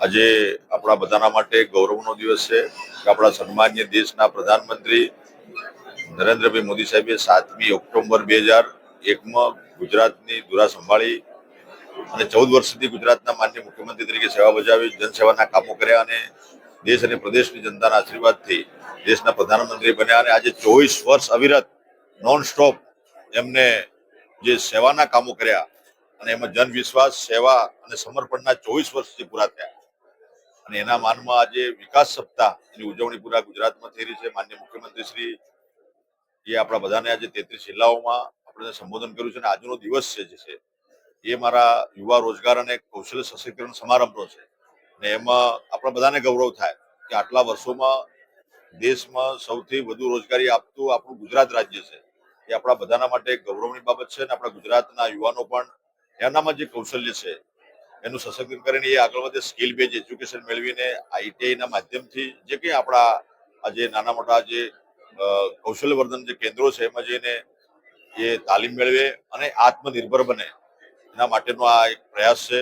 આજે આપણા બધાના માટે ગૌરવનો દિવસ છે કે આપણા સન્માનીય દેશના પ્રધાનમંત્રી નરેન્દ્રભાઈ મોદી સાહેબે 7મી ઓક્ટોબર 2001માં ગુજરાતની ધુરા સંભાળી અને 14 વર્ષ સુધી ગુજરાતના માનનીય મુખ્યમંત્રી તરીકે સેવા બજાવી, જનસેવાના કામો કર્યા અને દેશ અને પ્રદેશની જનતાના આશીર્વાદથી દેશના પ્રધાનમંત્રી બન્યા. અને આજે 24 વર્ષ અવિરત નોન સ્ટોપ એમને જે સેવાના કામો કર્યા અને એમાં જનવિશ્વાસ, સેવા અને સમર્પણના 24 વર્ષ જે પૂરા થયા અને એના માનમાં આજે વિકાસ સપ્તાહની ઉજવણી પૂરા ગુજરાતમાં થઈ રહી છે. માનનીય મુખ્યમંત્રી શ્રી એ આપણા બધાને આજે 33 જિલ્લાઓમાં આપણે સંબોધન કર્યું છે અને આજનો દિવસ છે એ મારા યુવા રોજગાર અને કૌશલ્ય સશક્તિકરણ સમારંભનો છે. અને એમાં આપણા બધાને ગૌરવ થાય કે આટલા વર્ષોમાં દેશમાં સૌથી વધુ રોજગારી આપતું આપણું ગુજરાત રાજ્ય છે. એ આપણા બધાના માટે ગૌરવની બાબત છે અને આપણા ગુજરાતના યુવાનો પણ એનામાં જે કૌશલ્ય છે એનું સશક્તિકરણ કરીને એ આગળ વધે, સ્કિલ બેઝ એજ્યુકેશન મેળવીને આઈટીઆઈના માધ્યમથી જે કંઈ આપણા આજે નાના મોટા જે કૌશલ્યવર્ધન જે કેન્દ્રો છે એમાં જઈને એ તાલીમ મેળવે અને આત્મનિર્ભર બને, એના માટેનો આ એક પ્રયાસ છે.